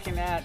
looking at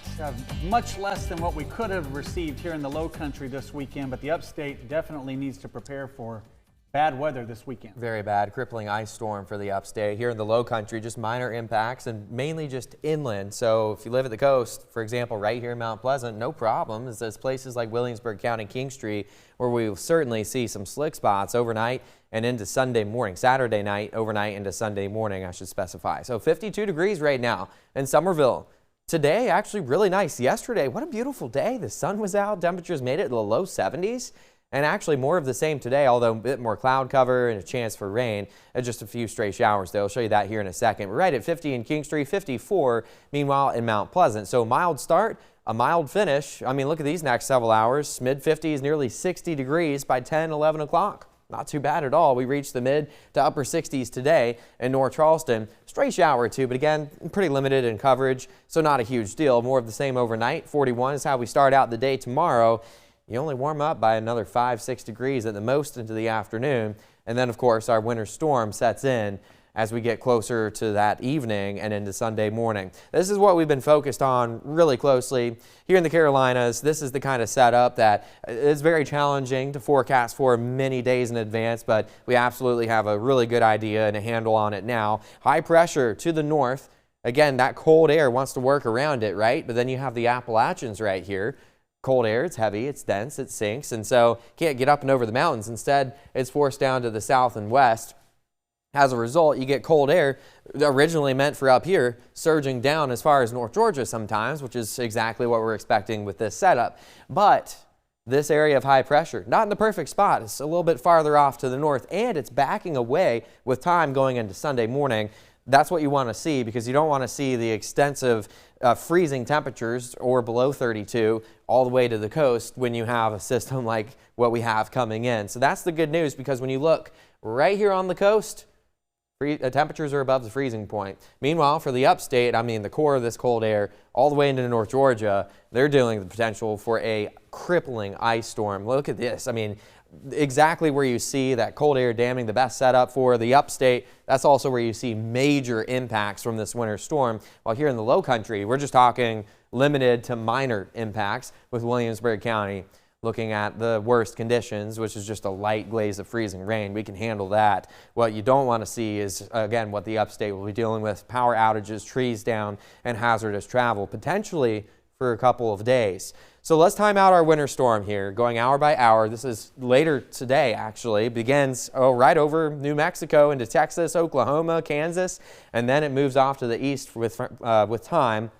much less than what we could have received here in the low country this weekend, but the upstate definitely needs to prepare for bad weather this weekend. Very bad, crippling ice storm for the upstate. Here in the low country, just minor impacts and mainly just inland. So if you live at the coast, for example, right here in Mount Pleasant, no problem. There's places like Williamsburg County, King Street, where we will certainly see some slick spots overnight and into Sunday morning, Saturday night, overnight into Sunday morning, I should specify. So 52 degrees right now in Somerville. Today, actually really nice. Yesterday, what a beautiful day. The sun was out. Temperatures made it to the low 70s. And actually more of the same today, although a bit more cloud cover and a chance for rain. Just a few stray showers, though. I'll show you that here in a second. We're right at 50 in King Street, 54, meanwhile, in Mount Pleasant. So a mild start, a mild finish. I mean, look at these next several hours. Mid-50s, nearly 60 degrees by 10, 11 o'clock. Not too bad at all. We reached the mid to upper 60s today in North Charleston. Stray shower or two, but again, pretty limited in coverage, so not a huge deal. More of the same overnight. 41 is how we start out the day tomorrow. You only warm up by another 5-6 degrees at the most into the afternoon. And then, of course, our winter storm sets in as we get closer to that evening and into Sunday morning. This is what we've been focused on really closely here in the Carolinas. This is the kind of setup that is very challenging to forecast for many days in advance, but we absolutely have a really good idea and a handle on it now. High pressure to the north. Again, that cold air wants to work around it, right? But then you have the Appalachians right here. Cold air, it's heavy, it's dense, it sinks, and so can't get up and over the mountains. Instead, it's forced down to the south and west. As a result, you get cold air originally meant for up here surging down as far as North Georgia sometimes, which is exactly what we're expecting with this setup. But this area of high pressure, not in the perfect spot. It's a little bit farther off to the north, and it's backing away with time going into Sunday morning. That's what you want to see, because you don't want to see the extensive freezing temperatures or below 32 all the way to the coast when you have a system like what we have coming in. So that's the good news, because when you look right here on the coast, temperatures are above the freezing point. Meanwhile, for the upstate, I mean the core of this cold air all the way into North Georgia, they're dealing with the potential for a crippling ice storm. Look at this. I mean, exactly where you see that cold air damming, the best setup for the upstate. That's also where you see major impacts from this winter storm. While here in the low country, we're just talking limited to minor impacts, with Williamsburg County looking at the worst conditions, which is just a light glaze of freezing rain. We can handle that. What you don't want to see is, again, what the upstate will be dealing with: power outages, trees down, and hazardous travel, potentially for a couple of days. So let's time out our winter storm here, going hour by hour. This is later today, actually. Begins right over New Mexico into Texas, Oklahoma, Kansas, and then it moves off to the east with time.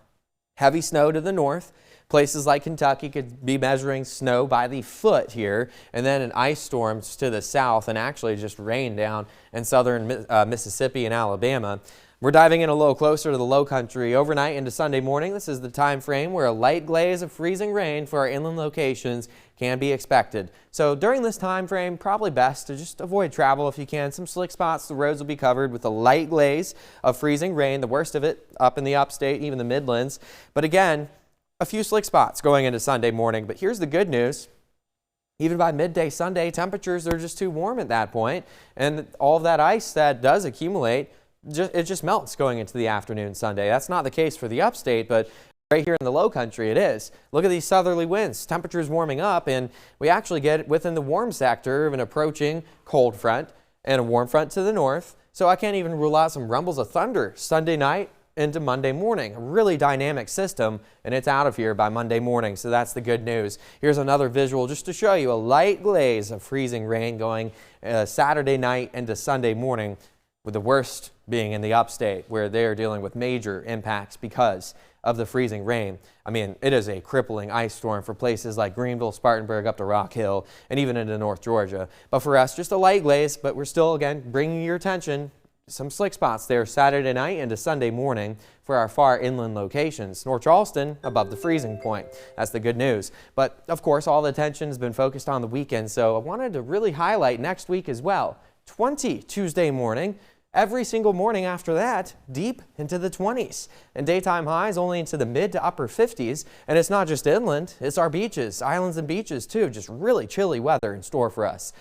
Heavy snow to the north. Places like Kentucky could be measuring snow by the foot here, and then an ice storm to the south, and actually just rain down in southern Mississippi and Alabama. We're diving in a little closer to the low country overnight into Sunday morning. This is the time frame where a light glaze of freezing rain for our inland locations can be expected. So during this time frame, probably best to just avoid travel if you can. Some slick spots, the roads will be covered with a light glaze of freezing rain, the worst of it up in the upstate, even the Midlands. But again, a few slick spots going into Sunday morning. But here's the good news. Even by midday Sunday, temperatures are just too warm at that point, and all of that ice that does accumulate, it just melts going into the afternoon Sunday. That's not the case for the upstate, but right here in the low country it is. Look at these southerly winds. Temperatures warming up, and we actually get within the warm sector of an approaching cold front and a warm front to the north. So I can't even rule out some rumbles of thunder Sunday night into Monday morning. A really dynamic system, and it's out of here by Monday morning, so that's the good news. Here's another visual just to show you a light glaze of freezing rain going Saturday night into Sunday morning, with the worst being in the upstate, where they're dealing with major impacts because of the freezing rain. I mean, it is a crippling ice storm for places like Greenville, Spartanburg, up to Rock Hill, and even into North Georgia. But for us, just a light glaze, but we're still, again, bringing your attention some slick spots there Saturday night into Sunday morning for our far inland locations. North Charleston above the freezing point. That's the good news. But of course, all the attention has been focused on the weekend, so I wanted to really highlight next week as well. 20 Tuesday morning. Every single morning after that, deep into the 20s. And daytime highs only into the mid to upper 50s. And it's not just inland, it's our beaches, islands and beaches too. Just really chilly weather in store for us.